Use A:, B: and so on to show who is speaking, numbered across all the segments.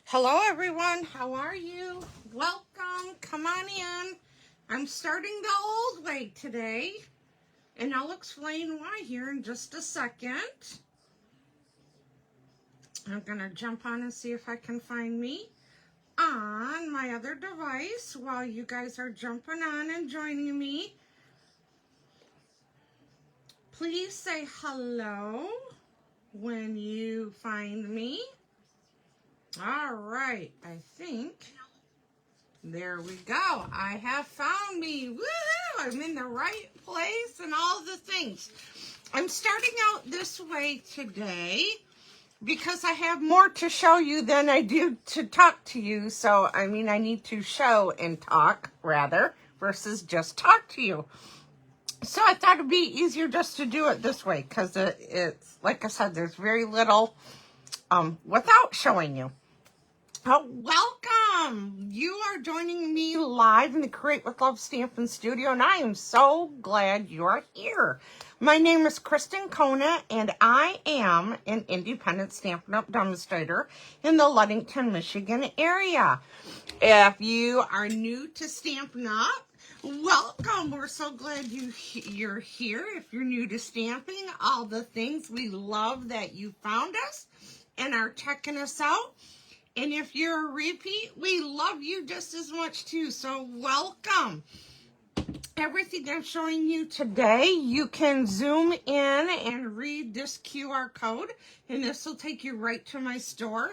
A: Hello everyone, how are you? Welcome, come on in. I'm starting the old way today, and I'll explain why here in just a second. I'm gonna jump on and see if I can find me on my other device while you guys are jumping on and joining me. Please say hello when you find me. All right, I think there we go. I have found me. Woohoo! I'm in the right place and all the things. I'm starting out this way today because I have more to show you than I do to talk to you. So, I need to show and talk rather versus just talk to you. So I thought it'd be easier just to do it this way because it's, like I said, there's very little without showing you. Oh, welcome! You are joining me live in the Create with Love Stampin' Studio, and I am so glad you're here. My name is Kristen Kona, and I am an independent Stampin' Up! Demonstrator in the Ludington, Michigan area. If you are new to Stampin' Up!, welcome. We're so glad you're here. If you're new to stamping, all the things, we love that you found us and are checking us out. And if you're a repeat, we love you just as much too. So welcome. Everything I'm showing you today, you can zoom in and read this QR code, and this will take you right to my store.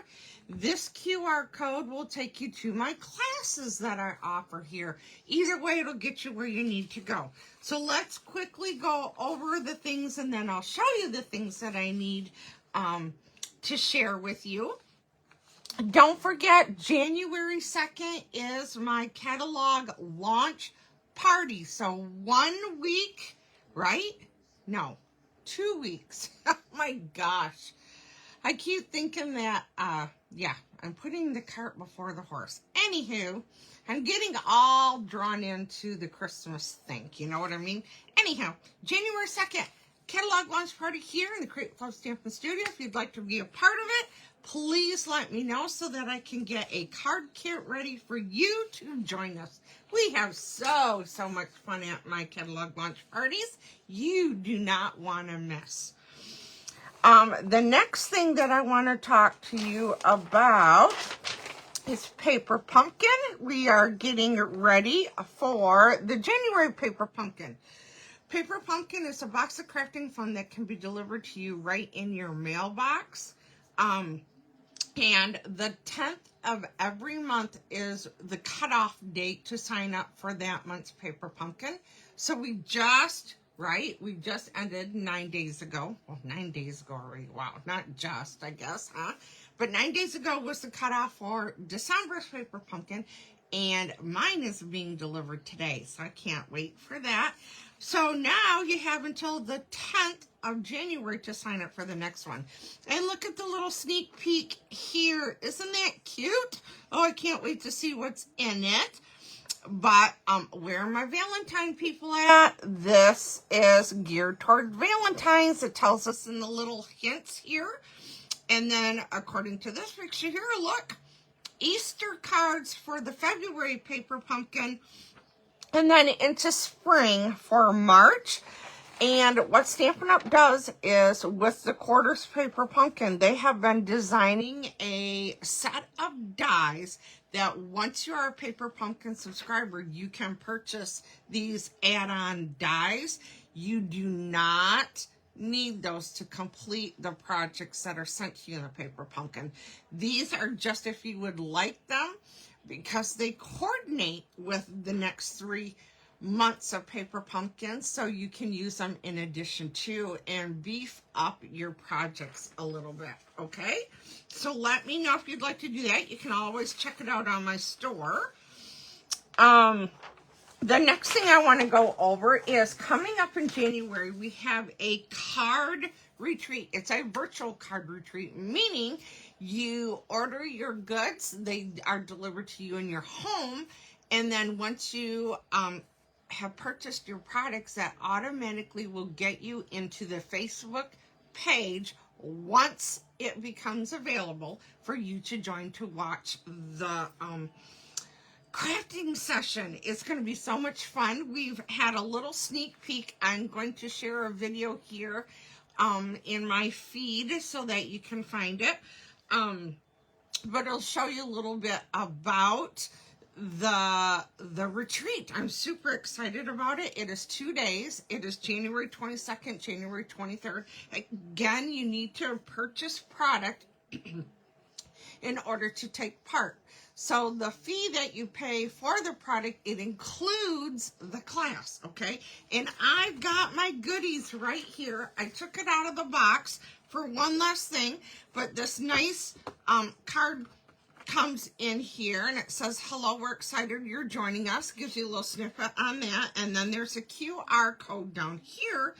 A: This QR code will take you to my classes that I offer here. Either way, it'll get you where you need to go. So let's quickly go over the things, and then I'll show you the things that I need to share with you. Don't forget, January 2nd is my catalog launch party. So 1 week, right? No, 2 weeks. Oh my gosh. I keep thinking that, I'm putting the cart before the horse. Anywho, I'm getting all drawn into the Christmas thing. You know what I mean? Anyhow, January 2nd, catalog launch party here in the Create with Love Stampin' Studio. If you'd like to be a part of it, please let me know so that I can get a card kit ready for you to join us. We have so much fun at my catalog launch parties. You do not want to miss. The next thing that I want to talk to you about is Paper Pumpkin. We are getting ready for the January Paper Pumpkin. Paper Pumpkin is a box of crafting fun that can be delivered to you right in your mailbox. And the 10th of every month is the cutoff date to sign up for that month's Paper Pumpkin. So we just ended 9 days ago. Well, 9 days ago already. Wow, not just, I guess, huh? But 9 days ago was the cutoff for December's Paper Pumpkin, and mine is being delivered today, so I can't wait for that. So now you have until the 10th of January to sign up for the next one. And look at the little sneak peek here. Isn't that cute? Oh, I can't wait to see what's in it. But where are my Valentine people at? This is geared toward Valentine's. It tells us in the little hints here. And then according to this picture here, look, Easter cards for the February Paper Pumpkin. And then into spring for March. And what Stampin' Up! Does is with the quarters Paper Pumpkin, they have been designing a set of dies that once you are a Paper Pumpkin subscriber, you can purchase these add-on dies. You do not need those to complete the projects that are sent to you in the Paper Pumpkin. These are just if you would like them, because they coordinate with the next 3 months of Paper Pumpkins, so you can use them in addition to and beef up your projects a little bit, okay? So let me know if you'd like to do that. You can always check it out on my store. The next thing I want to go over is coming up in January, we have a card retreat. It's a virtual card retreat, meaning you order your goods, they are delivered to you in your home, and then once you have purchased your products, that automatically will get you into the Facebook page once it becomes available for you to join to watch the crafting session. It's going to be so much fun. We've had a little sneak peek. I'm going to share a video here in my feed so that you can find it. But it'll show you a little bit about the retreat. I'm super excited about it. It is 2 days. It is January 22nd, January 23rd. Again, you need to purchase product in order to take part. So the fee that you pay for the product, it includes the class, okay? And I've got my goodies right here. I took it out of the box for one last thing, but this nice card comes in here and it says, hello, we're excited you're joining us. Gives you a little snippet on that. And then there's a QR code down here,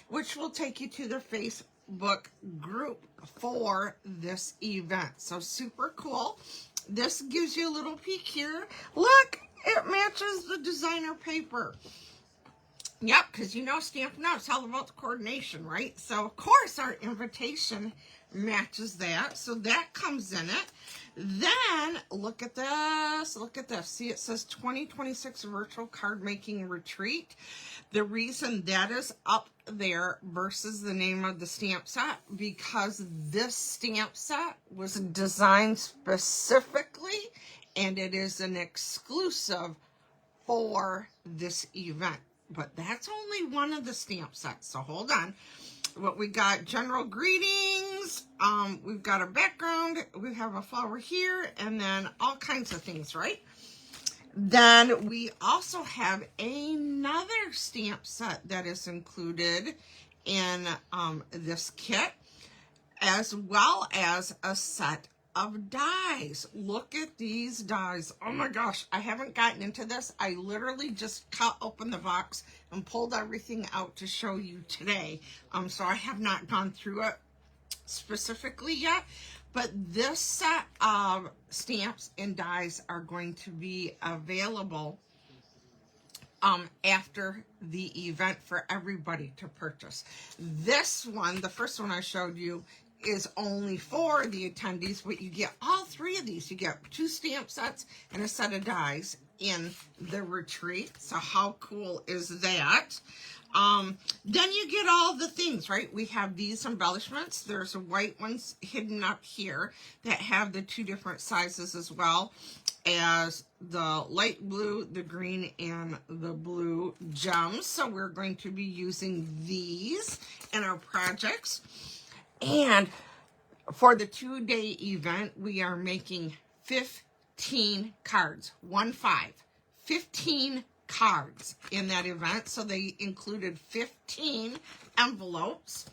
A: which will take you to the Facebook group for this event. So super cool. This gives you a little peek here. Look, it matches the designer paper. Yep, because you know Stampin' Up! It's all about the coordination, right? So, of course, our invitation matches that. So that comes in it. Then, look at this. Look at this. See, it says 2026 Virtual Card Making Retreat. The reason that is up there versus the name of the stamp set, because this stamp set was designed specifically, and it is an exclusive for this event. But that's only one of the stamp sets, so hold on. What we got, general greetings, we've got a background, we have a flower here, and then all kinds of things, right? Then we also have another stamp set that is included in this kit, as well as a set of dies. Look at these dies. Oh my gosh, I haven't gotten into this. I literally just cut open the box and pulled everything out to show you today. So I have not gone through it specifically yet, but this set of stamps and dies are going to be available after the event for everybody to purchase. This one, the first one I showed you, is only for the attendees, but you get all three of these. You get 2 stamp sets and a set of dies in the retreat. So how cool is that? Then you get all the things, right? We have these embellishments. There's white ones hidden up here that have the 2 different sizes as well as the light blue, the green, and the blue gems. So we're going to be using these in our projects. And for the 2-day event, we are making 15 cards, 15 cards in that event. So they included 15 envelopes.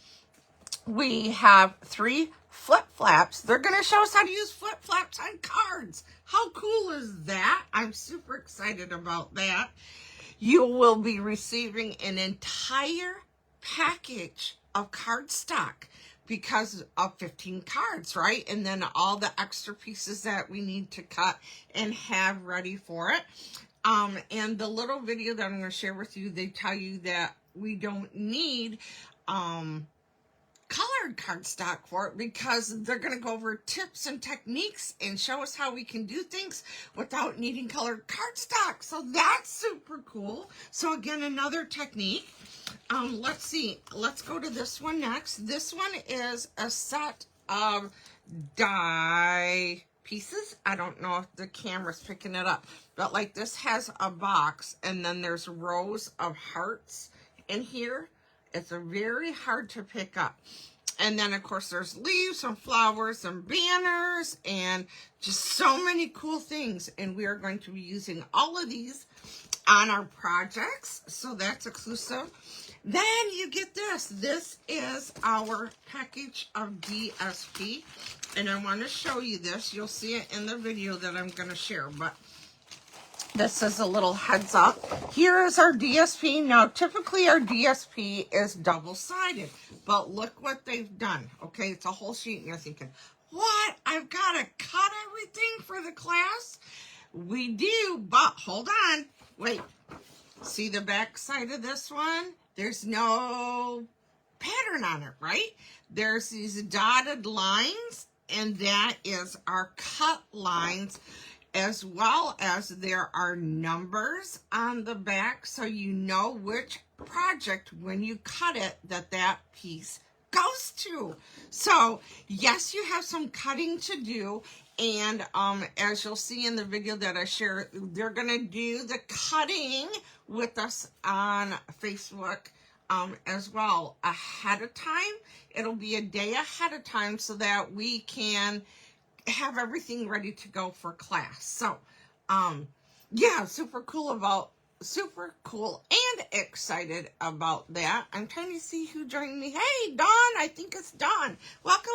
A: We have 3 flip flaps. They're going to show us how to use flip flaps on cards. How cool is that? I'm super excited about that. You will be receiving an entire package of cardstock because of 15 cards, right? And then all the extra pieces that we need to cut and have ready for it. And the little video that I'm going to share with you, they tell you that we don't need colored cardstock for it, because they're going to go over tips and techniques and show us how we can do things without needing colored cardstock. So that's super cool. So again, another technique. Let's see. Let's go to this one next. This one is a set of die pieces. I don't know if the camera's picking it up, but like this has a box and then there's rows of hearts in here. It's very hard to pick up. And then, of course, there's leaves and flowers and banners and just so many cool things. And we are going to be using all of these on our projects. So that's exclusive. Then you get this. This is our package of DSP. And I want to show you this. You'll see it in the video that I'm going to share. But this is a little heads up. Here is our DSP. Now, typically our DSP is double-sided, but look what they've done. Okay, it's a whole sheet, and you're thinking, what? I've got to cut everything for the class? We do, but hold on. Wait, see the back side of this one? There's no pattern on it, right? There's these dotted lines, and that is our cut lines, as well as there are numbers on the back, so you know which project, when you cut it, that piece goes to. So yes, you have some cutting to do, and as you'll see in the video that I share, they're gonna do the cutting with us on Facebook as well ahead of time. It'll be a day ahead of time so that we can have everything ready to go for class. So yeah, super cool and excited about that. I'm trying to see who joined me. Hey, Dawn, I think it's Dawn. Welcome.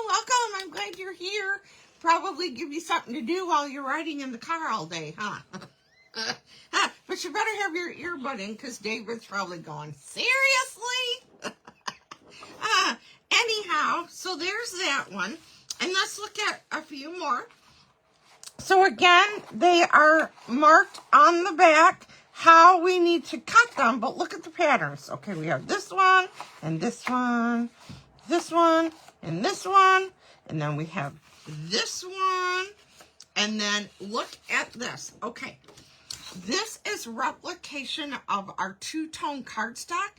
A: I'm glad you're here. Probably give you something to do while you're riding in the car all day, huh? But you better have your earbud in, because David's probably going, seriously? Anyhow, so there's that one. And let's look at a few more. So again, they are marked on the back how we need to cut them, but look at the patterns. Okay, we have this one, and this one, this one, and this one, and then we have this one, and then look at this. Okay, this is replication of our two-tone cardstock.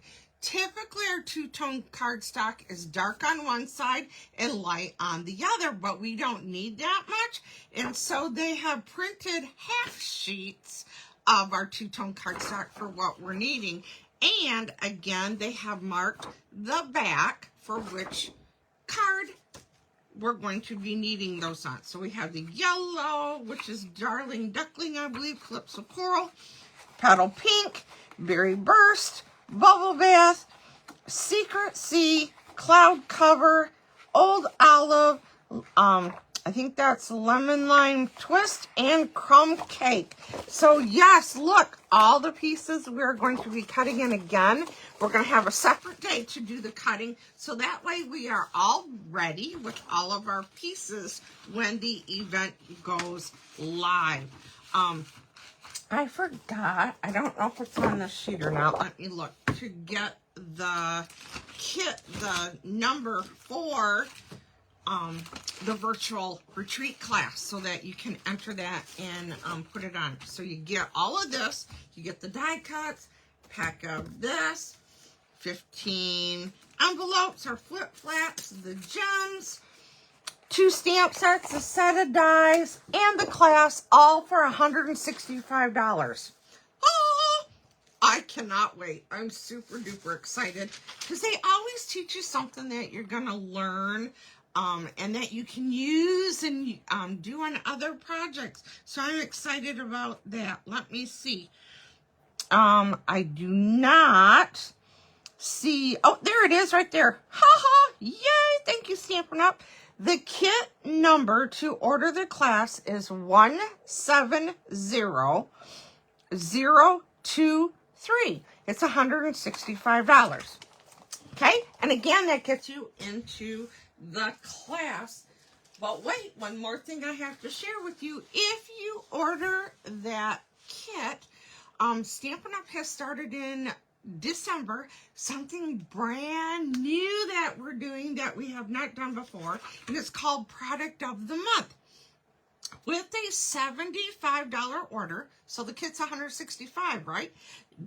A: Typically, our two-tone cardstock is dark on one side and light on the other, but we don't need that much. And so they have printed half sheets of our two-tone cardstock for what we're needing. And again, they have marked the back for which card we're going to be needing those on. So we have the yellow, which is Darling Duckling, I believe, Calypso Coral, Petal Pink, Berry Burst, Bubble Bath, Secret Sea, Cloud Cover, Old Olive, I think that's Lemon Lime Twist, and Crumb Cake. So yes, look, all the pieces we're going to be cutting in again. We're going to have a separate day to do the cutting, so that way we are all ready with all of our pieces when the event goes live. I forgot, I don't know if it's on this sheet or not. Let me look to get the kit, the number for the virtual retreat class, so that you can enter that and put it on. So you get all of this, you get the die cuts, pack of this, 15 envelopes or flip flaps, the gems, 2 stamp sets, a set of dies, and the class, all for $165. Oh, I cannot wait. I'm super duper excited, because they always teach you something that you're going to learn and that you can use and do on other projects. So I'm excited about that. Let me see. I do not see. Oh, there it is right there. Ha ha. Yay. Thank you, Stampin' Up. The kit number to order the class is 170023. It's $165. Okay, and again, that gets you into the class. But wait, one more thing I have to share with you. If you order that kit, Stampin' Up! Has started in December something brand new that we're doing that we have not done before, and it's called Product of the Month. With a $75 order, so the kit's $165, right?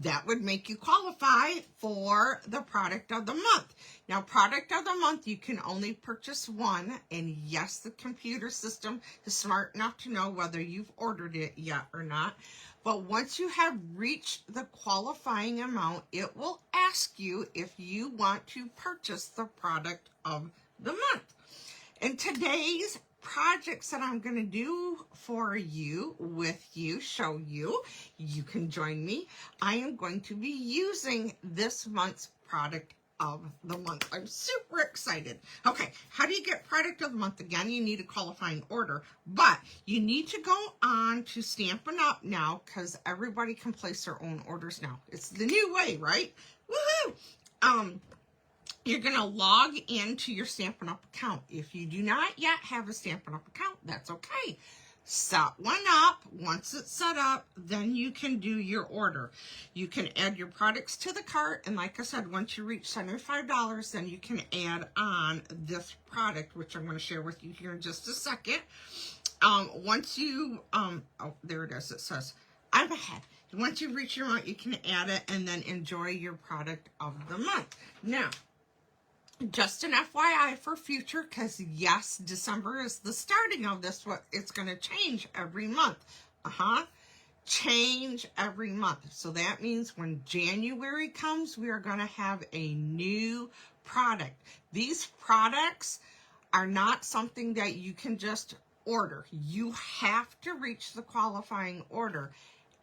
A: That would make you qualify for the Product of the Month. Now, Product of the Month, you can only purchase one, and yes, the computer system is smart enough to know whether you've ordered it yet or not. But once you have reached the qualifying amount, it will ask you if you want to purchase the Product of the Month. And today's projects that I'm going to do for you, with you, show you, you can join me. I am going to be using this month's Product of the Month. I'm super excited. Okay, how do you get Product of the Month? Again, you need a qualifying order, but you need to go on to Stampin' Up! Now, because everybody can place their own orders now. It's the new way, right? Woohoo! You're going to log into your Stampin' Up! Account. If you do not yet have a Stampin' Up! Account, that's okay. set one up. Once it's set up, then you can do your order. You can add your products to the cart, and like I said, once you reach $75, then you can add on this product, which I'm going to share with you here in just a second. Once you, oh, there it is. It says, I'm ahead. Once you reach your amount, you can add it and then enjoy your product of the month. Now, just an FYI for future, because yes, December is the starting of this. What it's going to change every month. Change every month. So that means when January comes, we are going to have a new product. These products are not something that you can just order. You have to reach the qualifying order,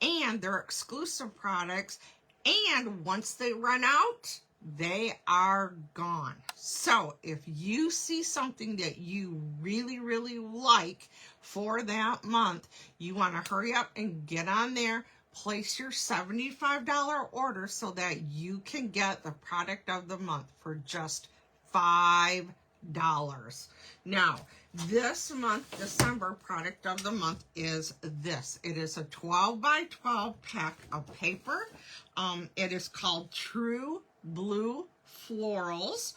A: and they're exclusive products. And once they run out, they are gone. So if you see something that you really, really like for that month, you want to hurry up and get on there, place your $75 order so that you can get the product of the month for just $5. Now, this month, December product of the month is this. It is a 12 by 12 pack of paper. It is called True Blue Florals.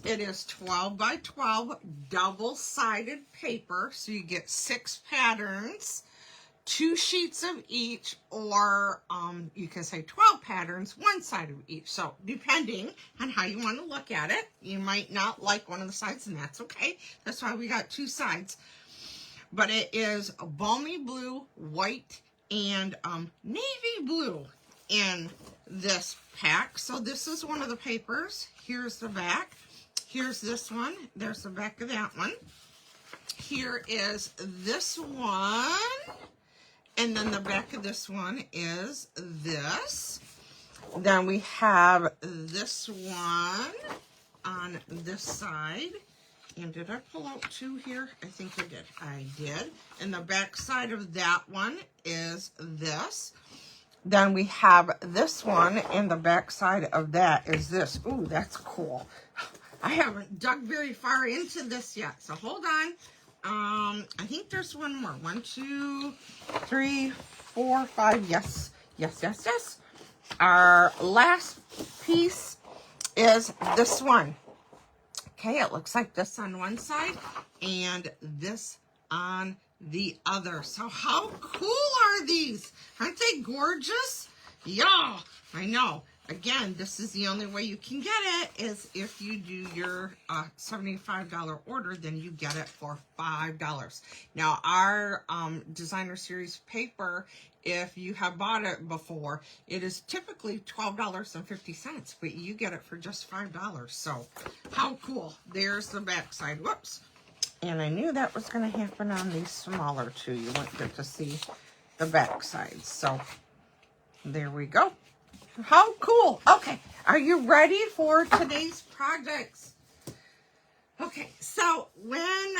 A: It is 12 by 12 double-sided paper, so you get 6 patterns, 2 sheets of each, or you can say 12 patterns, 1 side of each. So depending on how you want to look at it, you might not like one of the sides, and that's okay. That's why we got 2 sides. But it is a balmy blue, white, and navy blue in this pack. So this is one of the papers. Here's the back. Here's this one. There's the back of that one. Here is this one. And then the back of this one is this. Then we have this one on this side. And did I pull out 2 here? I think I did. I did. And the back side of that one is this. Then we have this one, and the back side of that is this. Ooh, that's cool. I haven't dug very far into this yet, so hold on. I think there's one more. 1, 2, 3, 4, 5. Yes, yes, yes, yes. Our last piece is this one. Okay, it looks like this on one side and this on the other. So how cool are these? Aren't they gorgeous? Yeah, I know. Again, this is the only way you can get it is if you do your $75 order, then you get it for $5. Now, our designer series paper, if you have bought it before, it is typically $12.50, but you get it for just $5. So how cool. There's the back side. Whoops. And I knew that was going to happen on these smaller two. You won't get to see the back side. So there we go. How cool. Okay, are you ready for today's projects? Okay, so when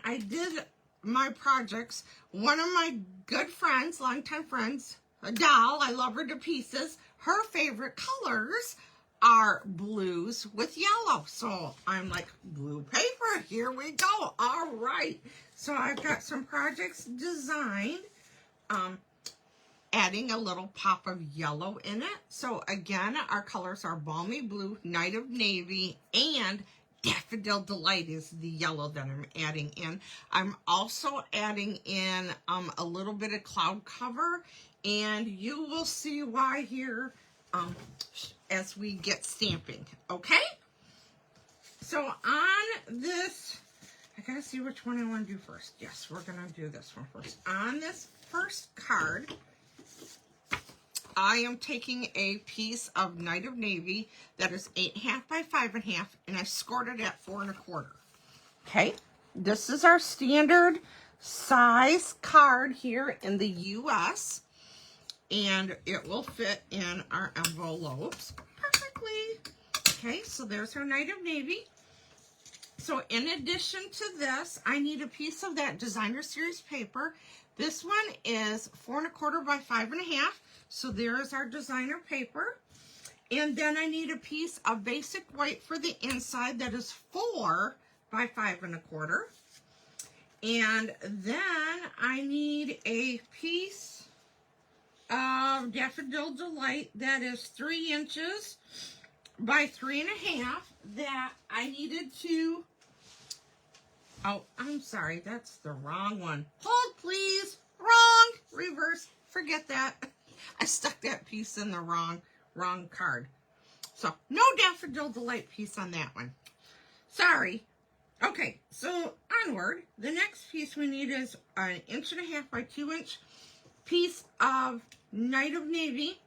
A: I did my projects, one of my good friends, longtime friends, Adele, I love her to pieces, her favorite colors are blues with yellow. So I'm like, blue paper, here we go. All right. So I've got some projects designed, adding a little pop of yellow in it. So again, our colors are Balmy Blue, Night of Navy, and Daffodil Delight is the yellow that I'm adding in. I'm also adding in a little bit of cloud cover, and you will see why here as we get stamping, okay? So on this, I gotta see which one I want to do first. Yes, we're gonna do this one first. On this first card, I am taking a piece of Night of Navy that is 8.5 by 5.5, and I scored it at 4 1/4. Okay, this is our standard size card here in the U.S., and it will fit in our envelopes perfectly. Okay, so there's our Night of Navy. So in addition to this, I need a piece of that designer series paper. This one is 4 1/4 by 5.5. So there is our designer paper. And then I need a piece of basic white for the inside that is 4 by 5 1/4. And then I need a piece of Daffodil Delight that is 3 inches by 3.5 that I needed to, oh, I'm sorry, that's the wrong one. Hold please, wrong, reverse, forget that. I stuck that piece in the wrong card. So no Daffodil Delight piece on that one. Sorry. Okay, so onward. The next piece we need is an 1.5 by 2 inch piece of Night of Navy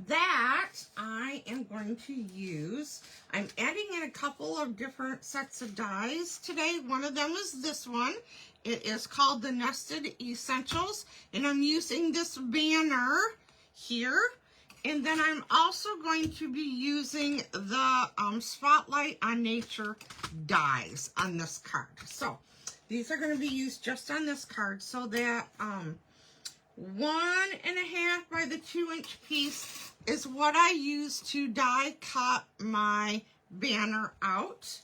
A: that I am going to use. I'm adding in a couple of different sets of dies today. One of them is this one. It is called the Nested Essentials, and I'm using this banner here. And then I'm also going to be using the Spotlight on Nature dies on this card. So these are going to be used just on this card, so that 1.5 by the 2 inch piece is what I use to die cut my banner out.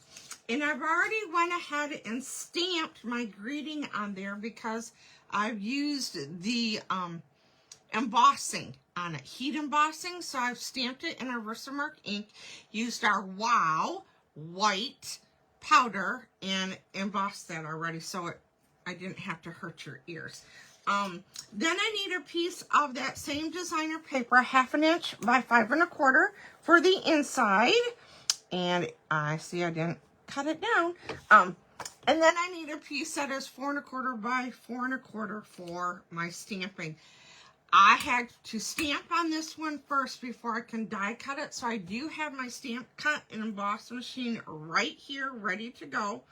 A: And I've already went ahead and stamped my greeting on there because I've used the embossing on it, heat embossing. So I've stamped it in our Versamark ink, used our Wow white powder, and embossed that already, so I didn't have to hurt your ears. Then I need a piece of that same designer paper, 1/2 inch by 5 1/4 for the inside. And I see I didn't cut it down. And then I need a piece that is 4 1/4 by 4 1/4 for my stamping. I had to stamp on this one first before I can die cut it. So I do have my stamp cut and emboss machine right here, ready to go.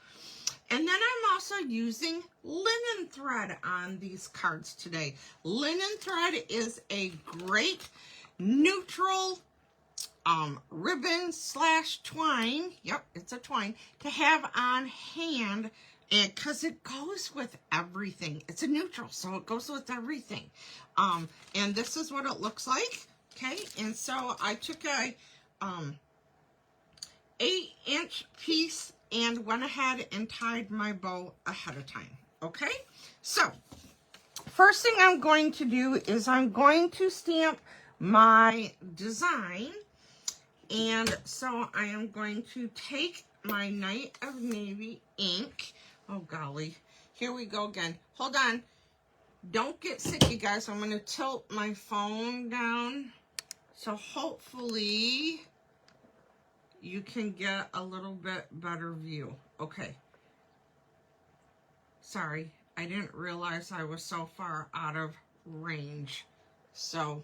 A: And then I'm also using linen thread on these cards today. Linen thread is a great neutral ribbon / twine. Yep, it's a twine to have on hand, and because it goes with everything. It's a neutral, so it goes with everything. And this is what it looks like. Okay, and so I took a 8 inch piece and went ahead and tied my bow ahead of time. Okay, so first thing I'm going to do is I'm going to stamp my design. And so I am going to take my Night of Navy ink. Oh golly, here we go again. Hold on, don't get sick, you guys. I'm going to tilt my phone down, so hopefully you can get a little bit better view. Okay. Sorry, I didn't realize I was so far out of range. So,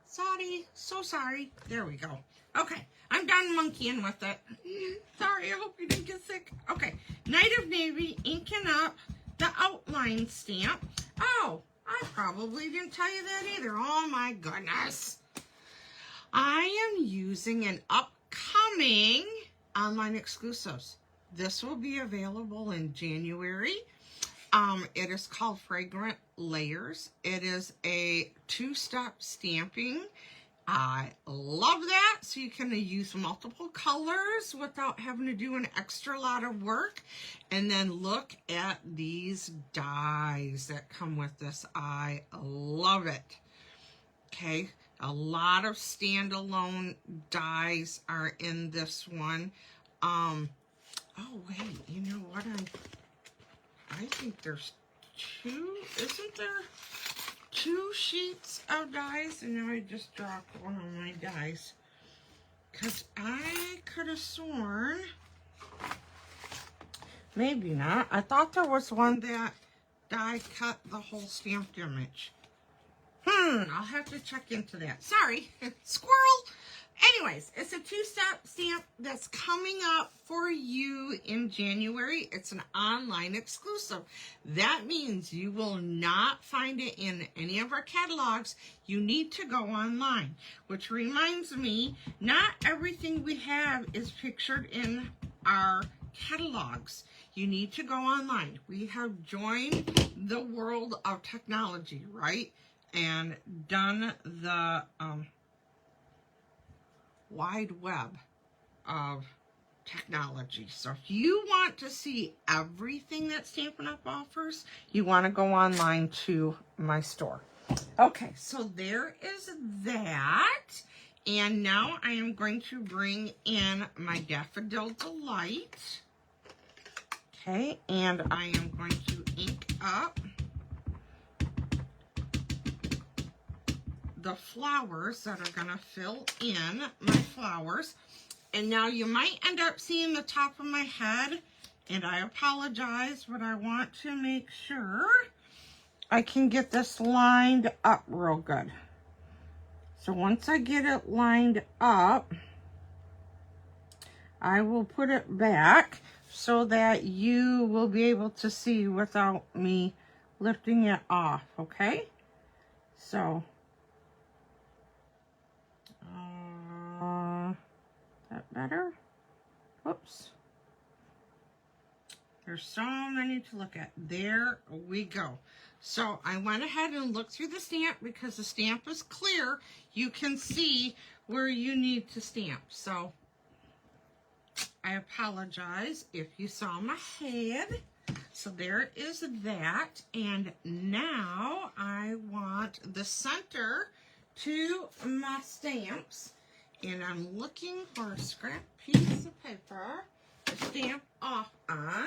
A: sorry, so sorry. There we go. Okay, I'm done monkeying with it. Sorry, I hope you didn't get sick. Okay, Night of Navy, inking up the outline stamp. Oh, I probably didn't tell you that either. Oh my goodness. I am using an upcoming online exclusives. This will be available in January. It is called Fragrant Layers. It is a 2-step stamping. I love that. So you can use multiple colors without having to do an extra lot of work. And then look at these dies that come with this. I love it. Okay. A lot of standalone dies are in this one. Oh wait, you know what? I think there's 2, isn't there 2 sheets of dies? And now I just dropped one of my dies. Because I could have sworn, maybe not. I thought there was one that die cut the whole stamped image. I'll have to check into that. Sorry, squirrel. Anyways, it's a 2-step stamp that's coming up for you in January. It's an online exclusive. That means you will not find it in any of our catalogs. You need to go online, which reminds me, not everything we have is pictured in our catalogs. You need to go online. We have joined the world of technology, right? And done the wide web of technology. So if you want to see everything that Stampin' Up! Offers, you want to go online to my store. Okay, so there is that. And now I am going to bring in my Daffodil Delight. Okay, and I am going to ink up the flowers that are going to fill in my flowers. And now you might end up seeing the top of my head, and I apologize, but I want to make sure I can get this lined up real good. So once I get it lined up, I will put it back so that you will be able to see without me lifting it off, okay? So, that better? Whoops. There's so many to look at. There we go. So I went ahead and looked through the stamp because the stamp is clear. You can see where you need to stamp. So I apologize if you saw my head. So there is that. And now I want the center to my stamps. And I'm looking for a scrap piece of paper to stamp off on.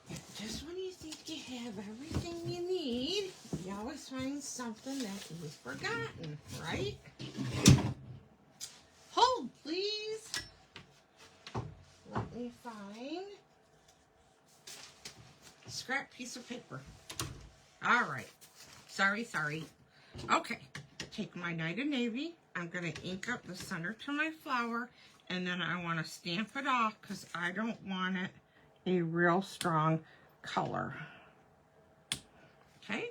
A: And just when you think you have everything you need, you always find something that you've forgotten, right? Hold, please. Let me find a scrap piece of paper. All right. Sorry. Okay. Take my Night of Navy. I'm going to ink up the center to my flower, and then I want to stamp it off because I don't want it a real strong color. Okay?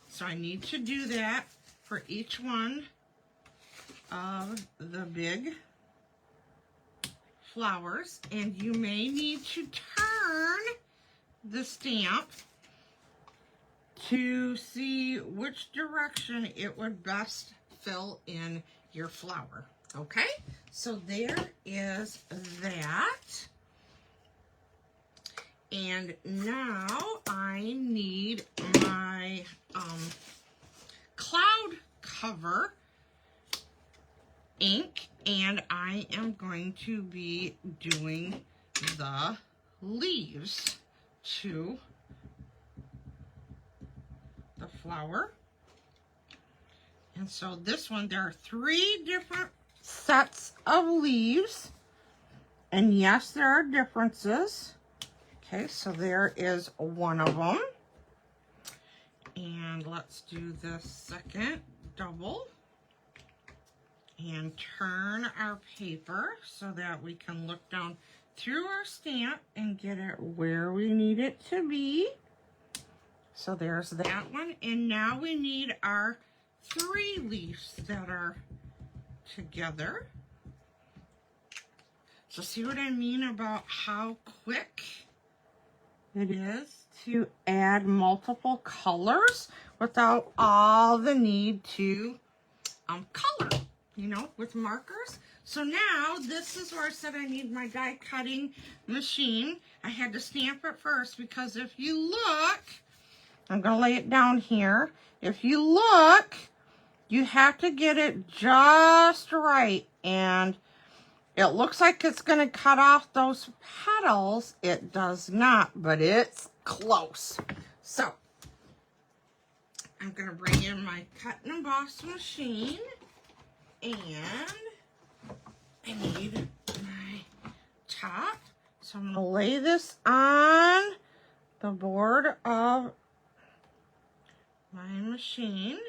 A: So I need to do that for each one of the big flowers, and you may need to turn the stamp to see which direction it would best fill in your flower. Okay, so there is that. And now I need my cloud cover ink, and I am going to be doing the leaves to the flower. And so this one, there are 3 different sets of leaves. And yes, there are differences. Okay, so there is one of them. And let's do the second double. And turn our paper so that we can look down through our stamp and get it where we need it to be. So there's that one. And now we need our 3 leaves that are together. So see what I mean about how quick it is to add multiple colors without all the need to color, you know, with markers. So now this is where I said I need my die cutting machine. I had to stamp it first because if you look, I'm going to lay it down here. If you look, you have to get it just right. And it looks like it's going to cut off those petals. It does not, but it's close. So I'm going to bring in my cut and emboss machine. And I need my top. So I'm going to lay this on the board of my machine.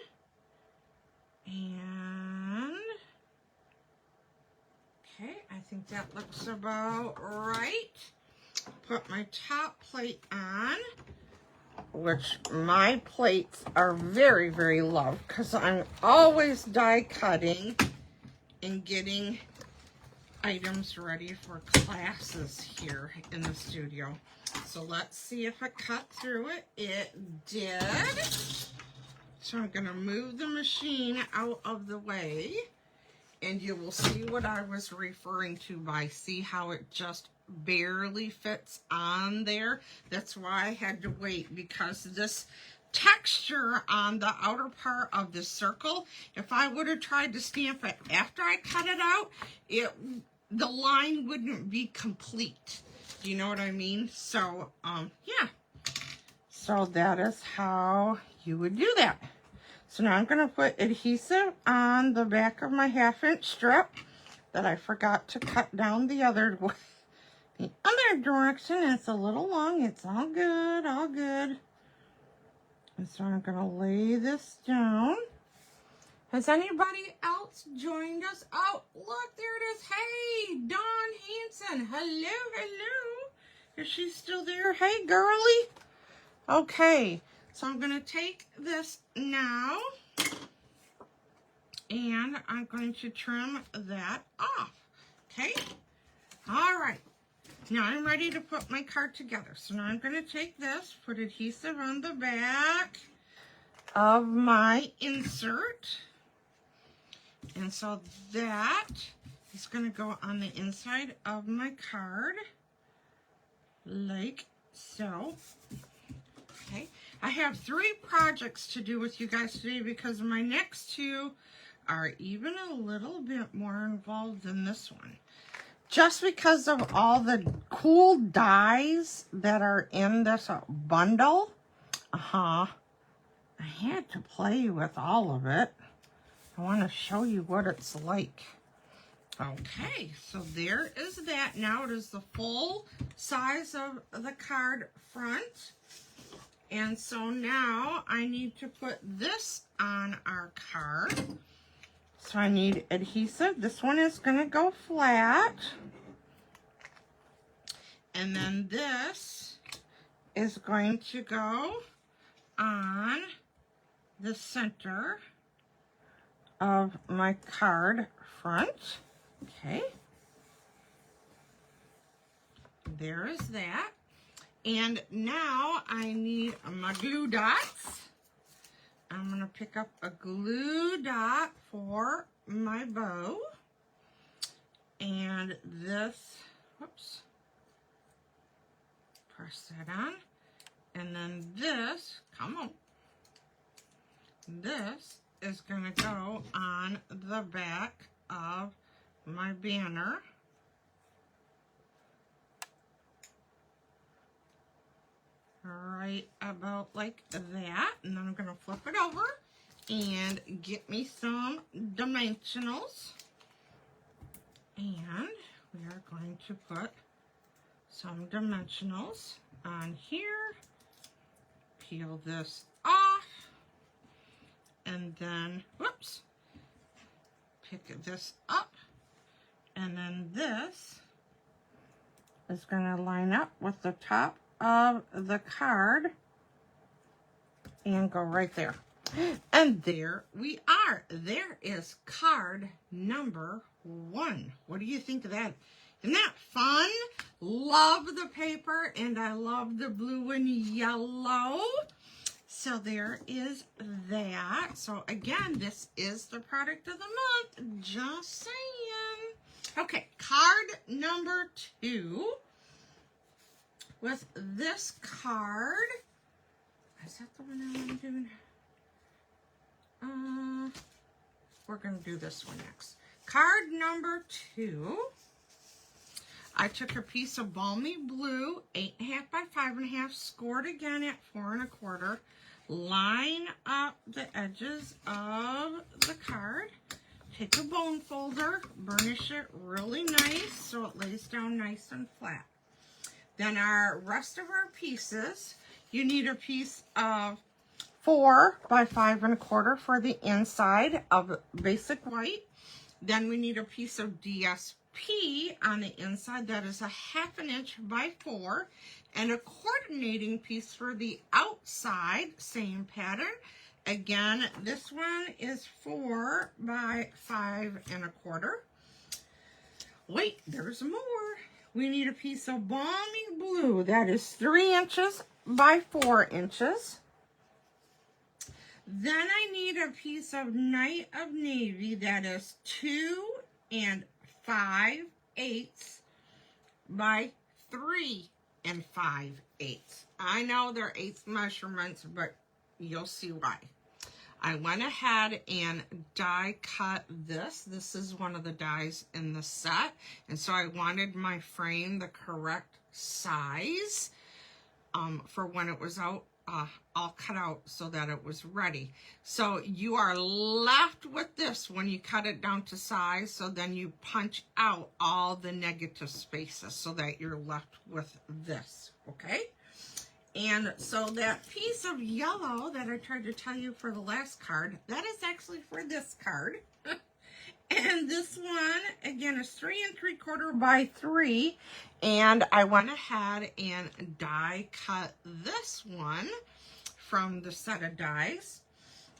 A: And okay, I think that looks about right. Put my top plate on, which my plates are very, very loved because I'm always die cutting and getting items ready for classes here in the studio. So let's see if I cut through it. It did. So I'm going to move the machine out of the way. and you will see what I was referring to by see how it just barely fits on there. That's why I had to wait, because this texture on the outer part of the circle, if I would have tried to stamp it after I cut it out, the line wouldn't be complete. Do you know what I mean? So, yeah. So that is how you would do that. So now I'm going to put adhesive on the back of my 1/2-inch strip that I forgot to cut down the other direction. It's a little long. It's all good, all good. And so I'm going to lay this down. Has anybody else joined us? Oh, look, there it is. Hey, Dawn Hanson. Hello, hello. Is she still there? Hey, girly. Okay, so I'm going to take this now, and I'm going to trim that off. Okay? All right. Now I'm ready to put my card together. So now I'm going to take this, put adhesive on the back of my insert. And so that is going to go on the inside of my card, like so. Okay. I have 3 projects to do with you guys today, because my next 2 are even a little bit more involved than this one. Just because of all the cool dies that are in this bundle. I had to play with all of it. I want to show you what it's like. Okay, so there is that. Now it is the full size of the card front. And so now I need to put this on our card. So I need adhesive. This one is going to go flat. And then this is going to go on the center of my card front. Okay. There is that. And now I need my glue dots. I'm going to pick up a glue dot for my bow. And this, whoops, press that on. And then this, come on, this is going to go on the back of my banner. Right about like that. And then I'm going to flip it over and get me some dimensionals. And we are going to put some dimensionals on here. Peel this off. And then, whoops, pick this up. And then this is going to line up with the top of the card and go right there. And there we are. There is card number 1. What do you think of that? Isn't that fun? Love the paper, and I love the blue and yellow. So there is that. So again, this is the product of the month. Just saying. Okay, card number 2. With this card, is that the one I'm doing? We're going to do this one next. Card number 2. I took a piece of balmy blue, 8.5 by 5.5, scored again at 4 1/4. Line up the edges of the card. Take a bone folder, burnish it really nice so it lays down nice and flat. Then our rest of our pieces, you need a piece of 4 by 5 1/4 for the inside of basic white. Then we need a piece of DSP on the inside that is 1/2 inch by 4, and a coordinating piece for the outside, same pattern. Again, this one is 4 by 5 1/4. Wait, there's more. We need a piece of balmy blue that is 3 inches by 4 inches. Then I need a piece of Night of Navy that is 2 5/8 by 3 5/8. I know they're eighth measurements, but you'll see why. I went ahead and die cut this. This is one of the dies in the set. And so I wanted my frame the correct size for when it was out, all cut out so that it was ready. So you are left with this when you cut it down to size. So then you punch out all the negative spaces so that you're left with this, okay? And so that piece of yellow that I tried to tell you for the last card, that is actually for this card. And this one, again, is 3 3/4 by 3. And I went ahead and die cut this one from the set of dies.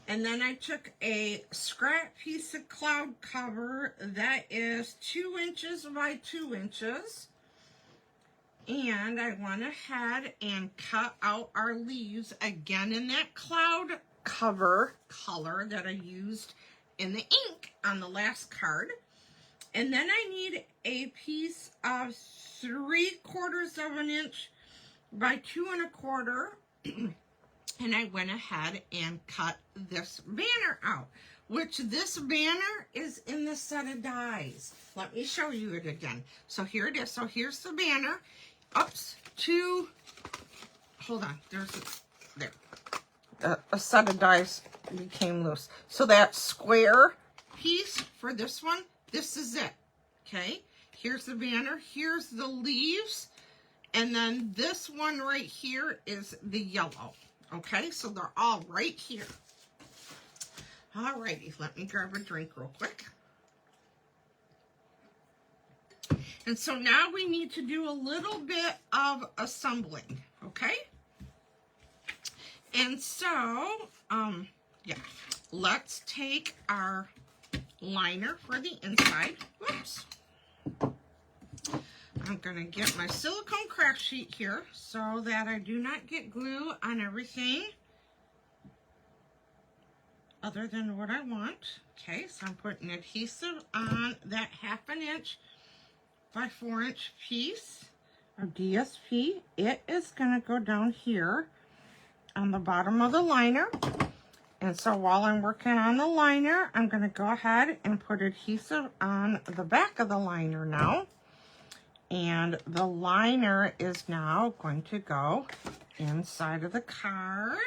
A: And then I took a scrap piece of cloud cover that is 2 inches by 2 inches. And I went ahead and cut out our leaves again in that cloud cover color that I used in the ink on the last card. And then I need a piece of 3/4 of an inch by 2 1/4. And I went ahead and cut this banner out, which this banner is in the set of dies. Let me show you it again. So here it is. So here's the banner. Oops, hold on, there. A set of dies became loose. So that square piece for this one, this is it, okay? Here's the banner, here's the leaves, and then this one right here is the yellow, okay? So they're all right here. Alrighty, let me grab a drink real quick. And so now we need to do a little bit of assembling, okay? And so, yeah, let's take our liner for the inside. Whoops. I'm going to get my silicone craft sheet here so that I do not get glue on everything other than what I want. Okay, so I'm putting adhesive on that 1/2 inch by 4 inch piece of DSP. It is going to go down here on the bottom of the liner. And so while I'm working on the liner, I'm going to go ahead and put adhesive on the back of the liner now. And the liner is now going to go inside of the card.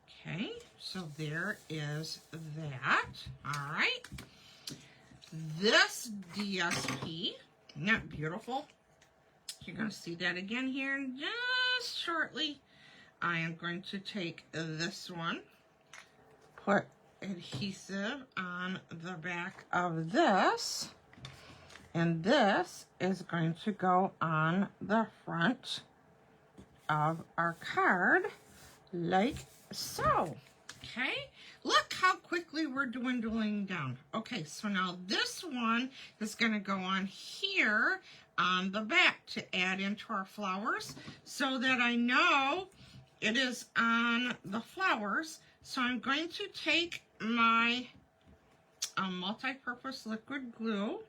A: Okay, so there is that. All right. This DSP, isn't that beautiful? You're going to see that again here in just shortly. I am going to take this one, put adhesive on the back of this, and this is going to go on the front of our card, like so. Okay, look how quickly we're dwindling down. Okay, so now this one is going to go on here on the back to add into our flowers so that I know it is on the flowers. So I'm going to take my multi-purpose liquid glue,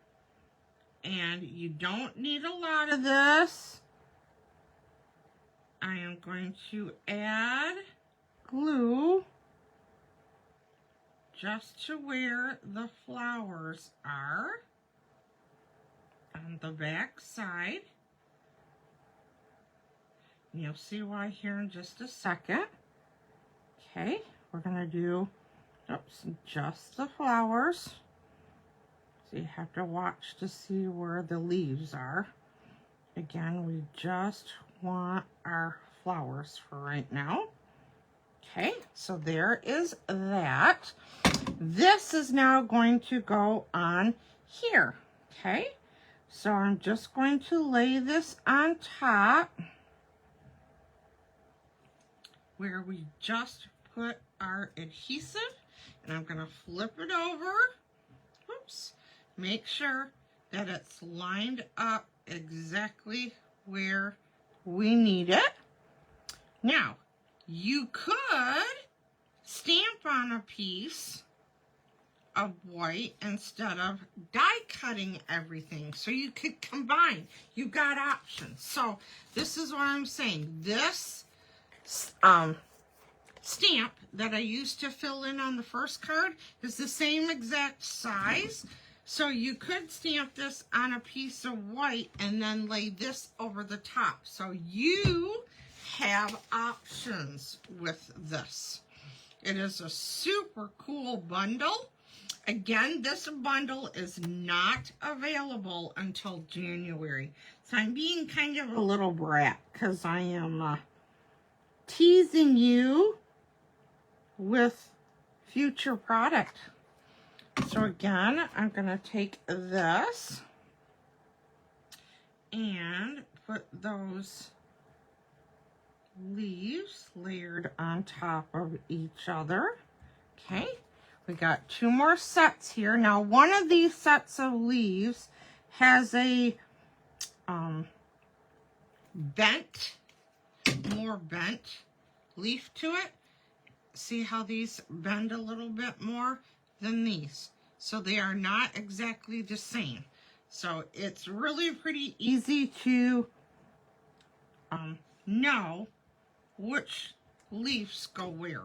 A: and you don't need a lot of this. I am going to add glue just to where the flowers are on the back side. You'll see why here in just a second. Okay, we're gonna do, oops, just the flowers. So you have to watch to see where the leaves are. Again, we just want our flowers for right now. Okay, so there is that. This is now going to go on here. Okay, so I'm just going to lay this on top where we just put our adhesive, and I'm going to flip it over. Whoops. Make sure that it's lined up exactly where we need it. Now, you could stamp on a piece of white instead of die cutting everything. So you could combine. You've got options. So this is what I'm saying. This stamp that I used to fill in on the first card is the same exact size. So you could stamp this on a piece of white and then lay this over the top. So you have options with this. It is a super cool bundle. Again, this bundle is not available until January. So I'm being kind of a little brat because I am teasing you with future product. So again, I'm going to take this and put those leaves layered on top of each other. Okay, we got 2 more sets here. Now, one of these sets of leaves has a more bent leaf to it. See how these bend a little bit more than these. So they are not exactly the same. So it's really pretty easy to know which leaves go where.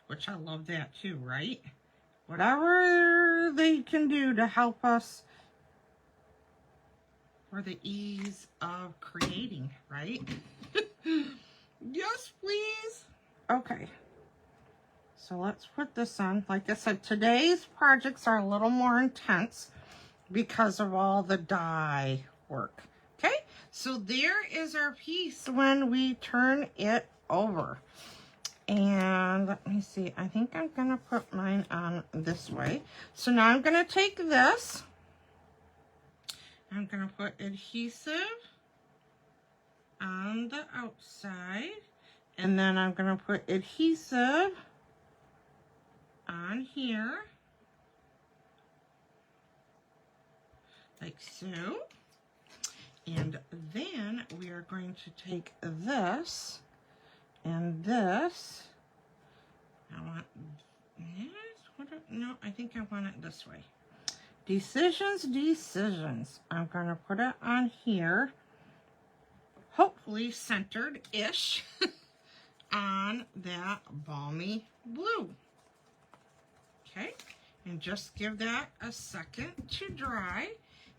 A: Which I love that too, right? Whatever they can do to help us for the ease of creating, right? Yes, please. Okay. So let's put this on. Like I said, today's projects are a little more intense because of all the dye work. Okay, so there is our piece when we turn it over. And let me see, I think I'm going to put mine on this way. So now I'm going to take this. I'm going to put adhesive on the outside. And then I'm going to put adhesive on here. Like so. And then we are going to take this and this. I want this. No, I think I want it this way. Decisions. I'm going to put it on here. Hopefully centered-ish on that balmy blue. Okay. And just give that a second to dry.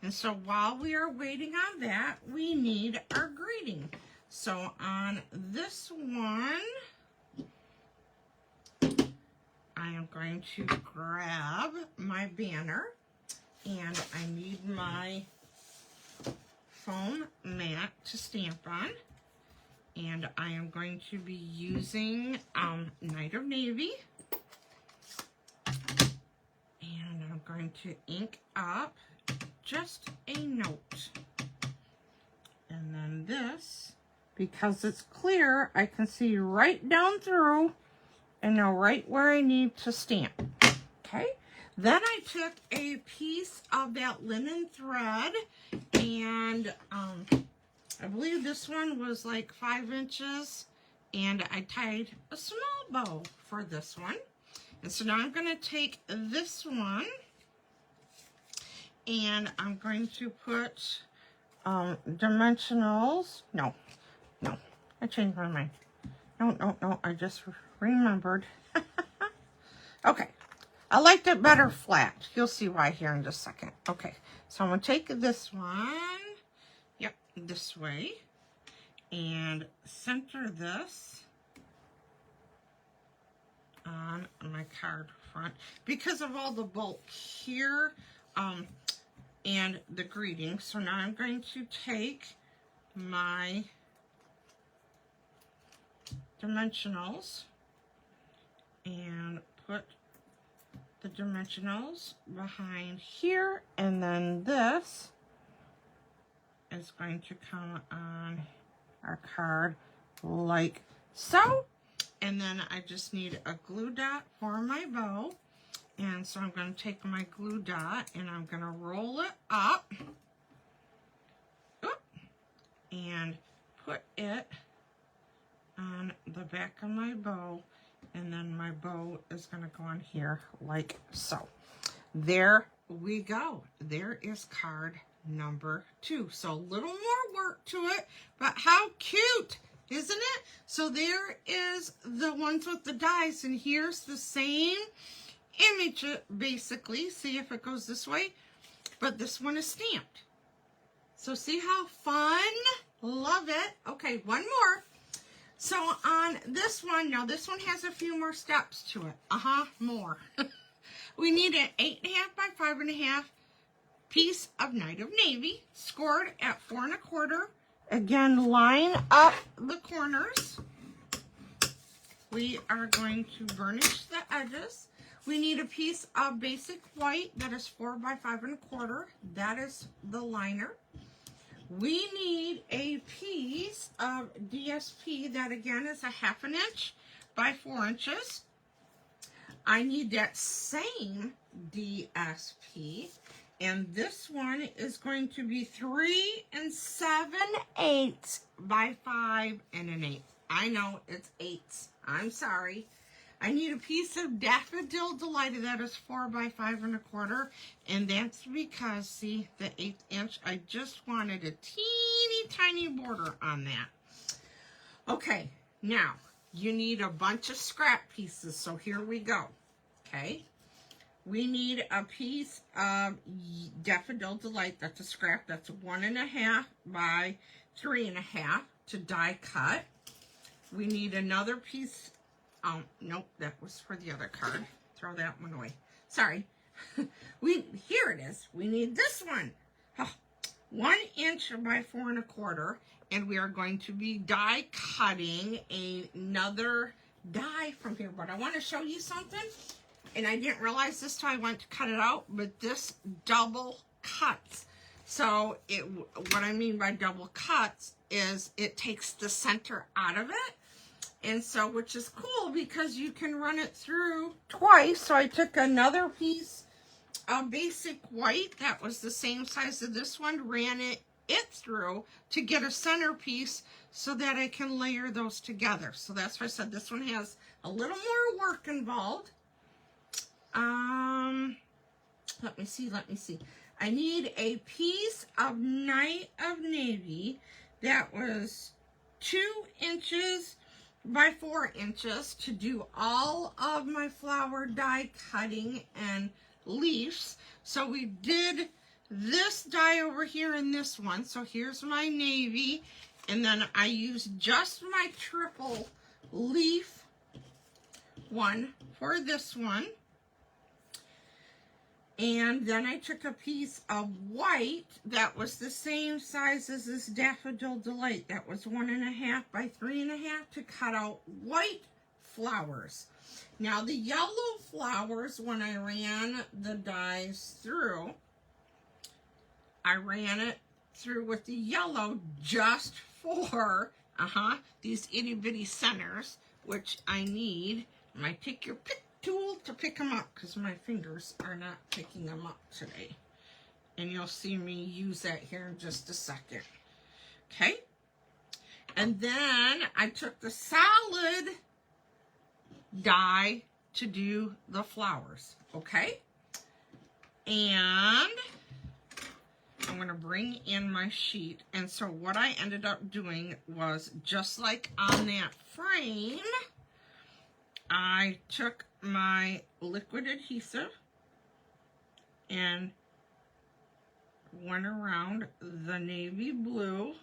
A: And so while we are waiting on that, we need our greeting. So on this one, I am going to grab my banner, and I need my foam mat to stamp on. And I am going to be using Night of Navy. And I'm going to ink up just a note. And then this, because it's clear, I can see right down through and know right where I need to stamp. Okay. Then I took a piece of that linen thread, and I believe this one was like 5 inches, and I tied a small bow for this one. And so now I'm going to take this one, and I'm going to put dimensionals. No, I changed my mind. No, I just remembered. Okay, I liked it better flat. You'll see why here in just a second. Okay, so I'm going to take this one, yep, this way, and center this on my card front because of all the bulk here and the greeting. So now I'm going to take my dimensionals and put the dimensionals behind here, and then this is going to come on our card like so. And then I just need a glue dot for my bow. And so I'm going to take my glue dot and I'm going to roll it up and put it on the back of my bow. And then my bow is going to go on here like so. There we go. There is card number 2. So a little more work to it, but how cute, isn't it? So there is the ones with the dies, and here's the same image, basically. See if it goes this way, but this one is stamped. So see how fun? Love it. Okay, one more. So on this one, now this one has a few more steps to it. More. We need an 8.5 by 5.5 piece of Night of Navy, scored at 4 1/4. Again, line up the corners. We are going to burnish the edges. We need a piece of basic white that is 4 by 5 1/4. That is the liner. We need a piece of DSP that again is a 1/2 inch by 4 inches. I need that same DSP, and this one is going to be 3 7/8 by 5 1/8. I know it's 8s. I'm sorry. I need a piece of Daffodil Delight that is 4 by 5 1/4, and that's because, see, the 1/8 inch, I just wanted a teeny tiny border on that. Okay, now you need a bunch of scrap pieces, so here we go. Okay, we need a piece of Daffodil Delight, that's a scrap, that's 1 1/2 by 3 1/2 to die cut. We need another piece. Oh, nope, that was for the other card. Throw that one away. Sorry. Here it is. We need this one. 1 inch by 4 1/4, and we are going to be die cutting another die from here. But I want to show you something, and I didn't realize this till I went to cut it out, but this double cuts. So what I mean by double cuts is it takes the center out of it. And so, which is cool because you can run it through twice. So I took another piece of basic white that was the same size as this one, ran it through to get a centerpiece so that I can layer those together. So that's why I said this one has a little more work involved. Let me see. I need a piece of Night of Navy that was 2 inches by 4 inches to do all of my flower die cutting and leaves. So we did this die over here in this one. So here's my navy, and then I used just my triple leaf one for this one. And then I took a piece of white that was the same size as this Daffodil Delight. That was 1 1/2 by 3 1/2 to cut out white flowers. Now the yellow flowers, when I ran the dies through, I ran it through with the yellow just for these itty bitty centers, which I need my pick your pick tool to pick them up because my fingers are not picking them up today. And you'll see me use that here in just a second. Okay. And then I took the solid die to do the flowers. Okay. And I'm going to bring in my sheet. And so what I ended up doing was, just like on that frame, I took my liquid adhesive and went around the navy blue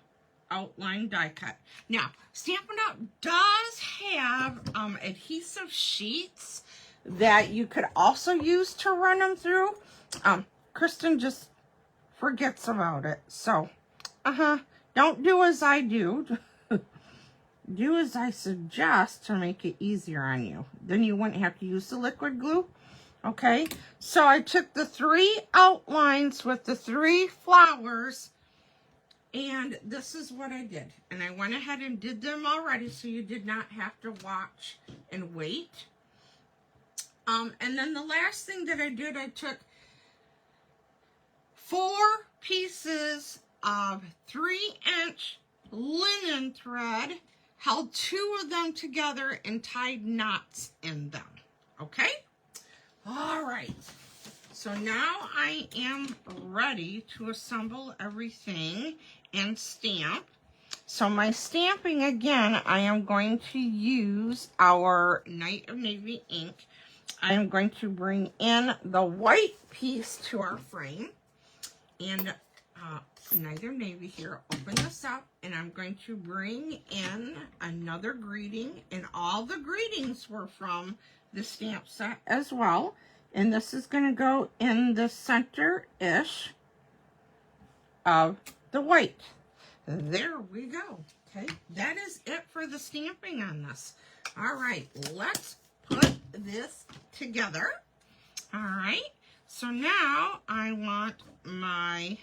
A: outline die cut. Now, Stampin' Up! Does have adhesive sheets that you could also use to run them through. Kristen just forgets about it. So, don't do as I do. Do as I suggest to make it easier on you. Then you wouldn't have to use the liquid glue. Okay, so I took the 3 outlines with the 3 flowers, and this is what I did. And I went ahead and did them already, so you did not have to watch and wait. And then the last thing that I did, I took 4 pieces of 3-inch linen thread, held 2 of them together and tied knots in them. Okay? All right. So now I am ready to assemble everything and stamp. So my stamping, again, I am going to use our Night of Navy ink. I am going to bring in the white piece to our frame. And Night of Navy here, open this up, and I'm going to bring in another greeting. And all the greetings were from the stamp set as well. And this is going to go in the center-ish of the white. There we go. Okay, that is it for the stamping on this. All right, let's put this together. All right, so now I want my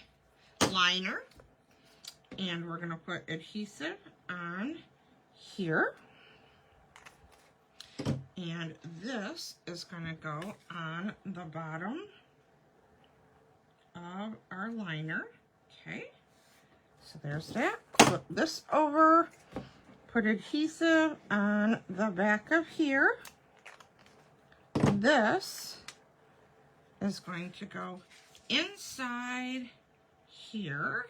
A: liner, and we're going to put adhesive on here. And this is going to go on the bottom of our liner. Okay, so there's that. Flip this over, put adhesive on the back of here. This is going to go inside here,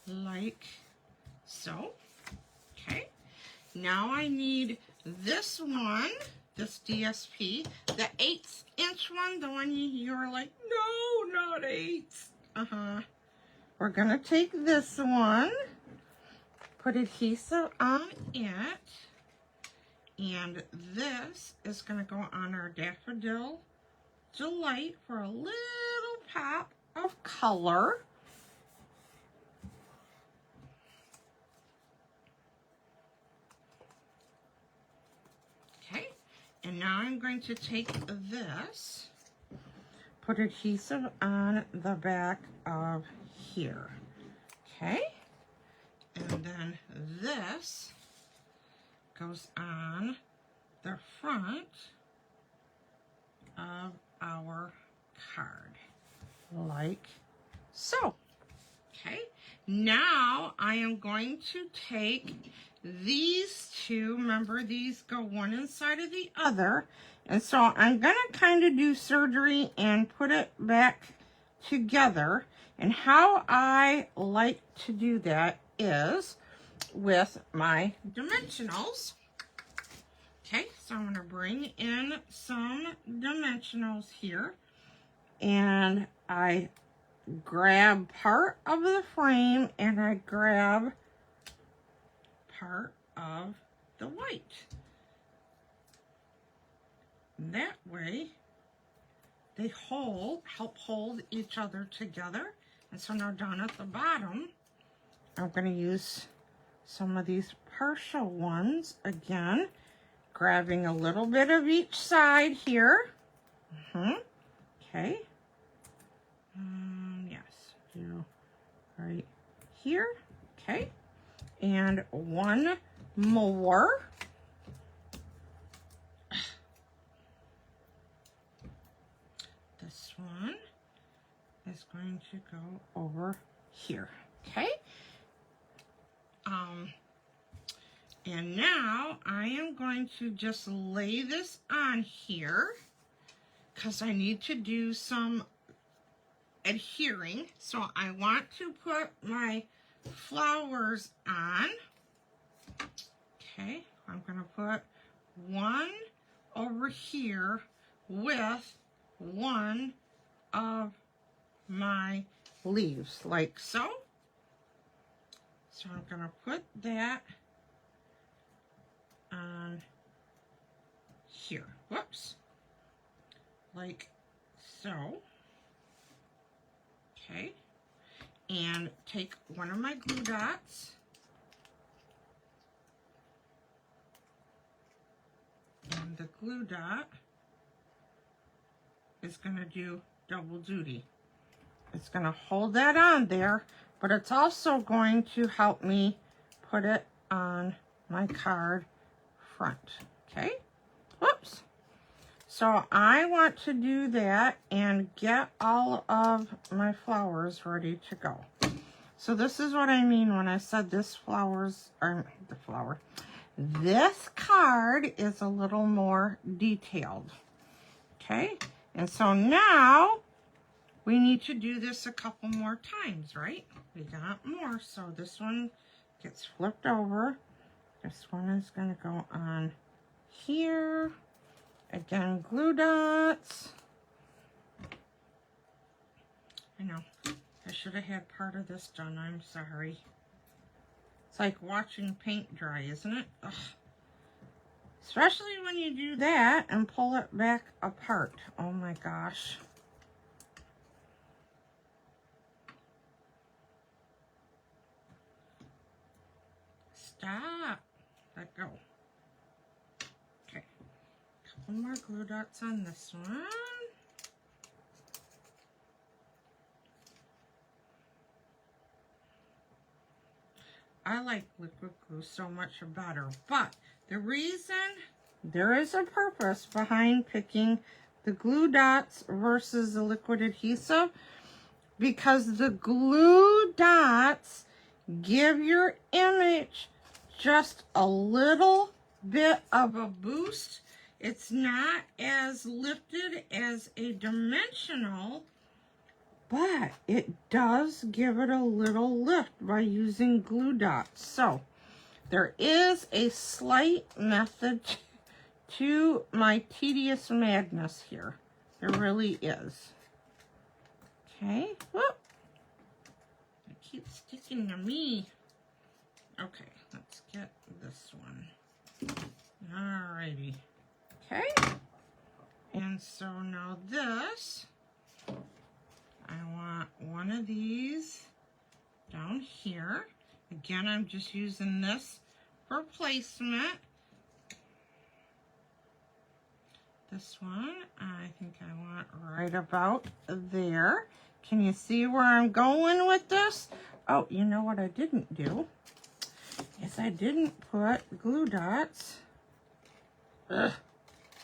A: like so. Okay, now I need this one, this DSP, the 1/8" one, the one you're like, no, not 1/8. We're gonna take this one, put adhesive on it, and this is gonna go on our Daffodil Delight for a little pop of color. Okay, and now I'm going to take this, put adhesive on the back of here. Okay, and then this goes on the front of our card, like so. Okay, now I am going to take these 2, remember these go one inside of the other, and so I'm going to kind of do surgery and put it back together. And how I like to do that is with my dimensionals. Okay, so I'm going to bring in some dimensionals here, and I grab part of the frame and I grab part of the white. That way they help hold each other together. And so now down at the bottom, I'm going to use some of these partial ones again, grabbing a little bit of each side here. Okay. Yes, do right here. Okay. And one more. This one is going to go over here. Okay. And now I am going to just lay this on here because I need to do some adhering. So I want to put my flowers on. Okay, I'm going to put one over here with one of my leaves, like so. So I'm going to put that on here. Whoops. Like so. Okay. And take one of my glue dots. And the glue dot is going to do double duty. It's going to hold that on there, but it's also going to help me put it on my card front. Okay? Whoops. So I want to do that and get all of my flowers ready to go. So this is what I mean when I said this this card is a little more detailed. Okay, and so now we need to do this a couple more times, right? We got more, so this one gets flipped over. This one is going to go on here. Again, glue dots. I know, I should have had part of this done, I'm sorry. It's like watching paint dry, isn't it? Ugh. Especially when you do that and pull it back apart. Oh my gosh. Stop. Let go. Okay. Couple more glue dots on this one. I like liquid glue so much better, but the reason, there is a purpose behind picking the glue dots versus the liquid adhesive, because the glue dots give your image just a little bit of a boost. It's not as lifted as a dimensional, but it does give it a little lift by using glue dots. So there is a slight method to my tedious madness here. There really is. Okay. Whoop. It keeps sticking to me. Okay, let's get this one. Alrighty. Okay. And so now this, I want one of these down here. Again, I'm just using this for placement. This one, I think I want right about there. Can you see where I'm going with this? Oh, you know what I didn't do? Is I didn't put glue dots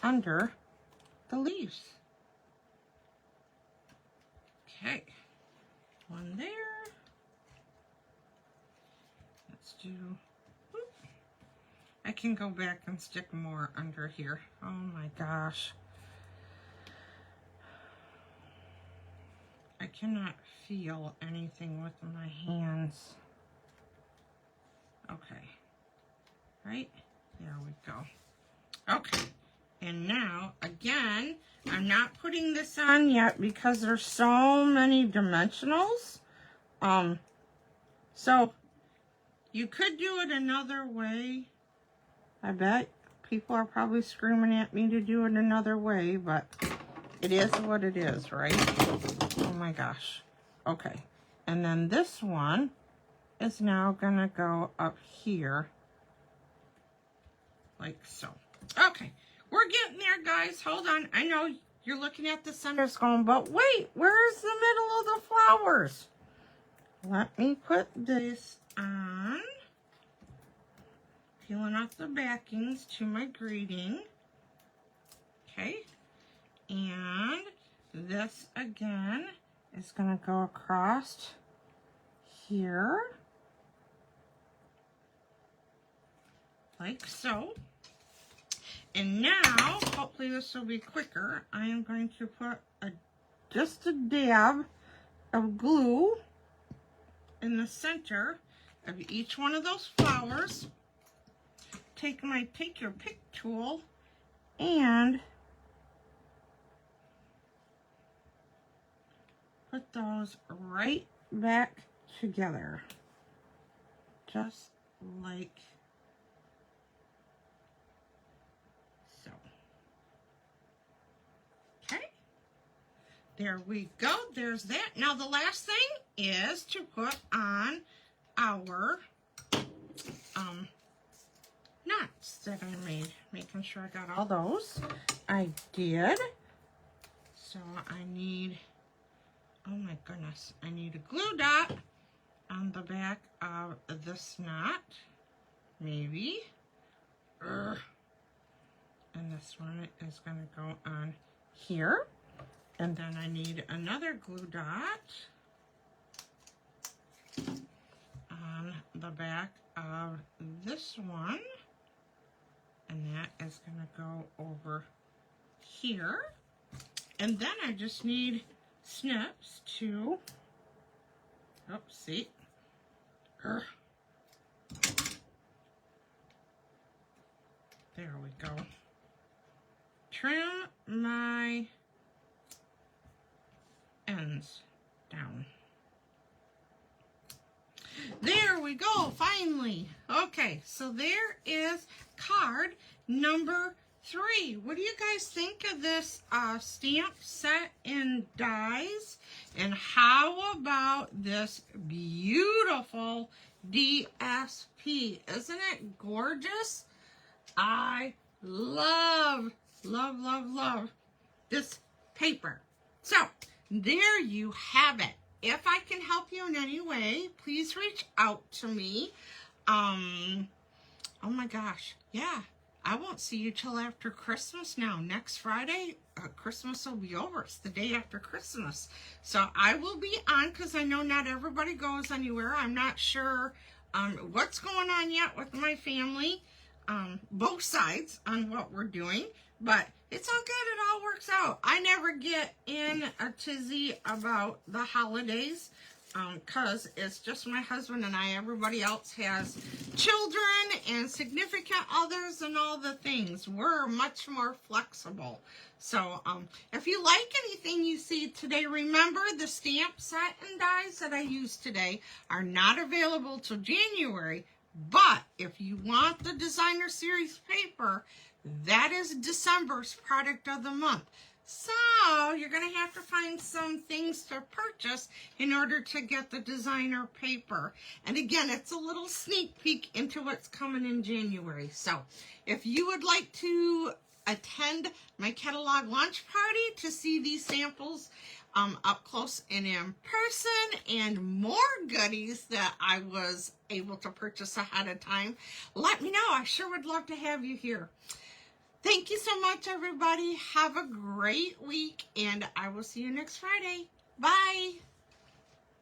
A: under the leaves. Okay, one there. Let's do, whoop. I can go back and stick more under here. Oh my gosh. I cannot feel anything with my hands. Okay, right? There we go. Okay, and now, again, I'm not putting this on yet because there's so many dimensionals. So you could do it another way. I bet people are probably screaming at me to do it another way, but it is what it is, right? Oh my gosh. Okay, and then this one is now gonna go up here like so. Okay, we're getting there, guys. Hold on. I know you're looking at the centers going, but wait, where's the middle of the flowers? Let me put this on. Peeling off the backings to my greeting. Okay, and this again is gonna go across here like so. And now, hopefully this will be quicker, I am going to put just a dab of glue in the center of each one of those flowers. Take your pick tool and put those right back together. Just like so. Okay. There we go. There's that. Now the last thing is to put on our knots that I made. Making sure I got all those. I did. So I need, oh my goodness, I need a glue dot on the back of this knot. Maybe. And this one is going to go on here. And then I need another glue dot the back of this one. And that is going to go over here. And then I just need snips to, see, there we go. Trim my ends down. There we go, finally. Okay, so there is card number 3. What do you guys think of this stamp set in dies? And how about this beautiful DSP? Isn't it gorgeous? I love, love, love, love this paper. So, there you have it. If I can help you in any way, please reach out to me. Oh my gosh, yeah. I won't see you till after Christmas now. Next Friday, Christmas will be over. It's the day after Christmas. So I will be on because I know not everybody goes anywhere. I'm not sure what's going on yet with my family. Both sides on what we're doing. But it's all good. It all works out. I never get in a tizzy about the holidays because it's just my husband and I. Everybody else has children and significant others and all the things. We're much more flexible. So if you like anything you see today, remember the stamp set and dies that I used today are not available till January. But if you want the designer series paper, that is December's product of the month. So you're going to have to find some things to purchase in order to get the designer paper. And again, it's a little sneak peek into what's coming in January. So if you would like to attend my catalog launch party to see these samples up close and in person and more goodies that I was able to purchase ahead of time, let me know. I sure would love to have you here. Thank you so much, everybody. Have a great week, and I will see you next Friday. Bye.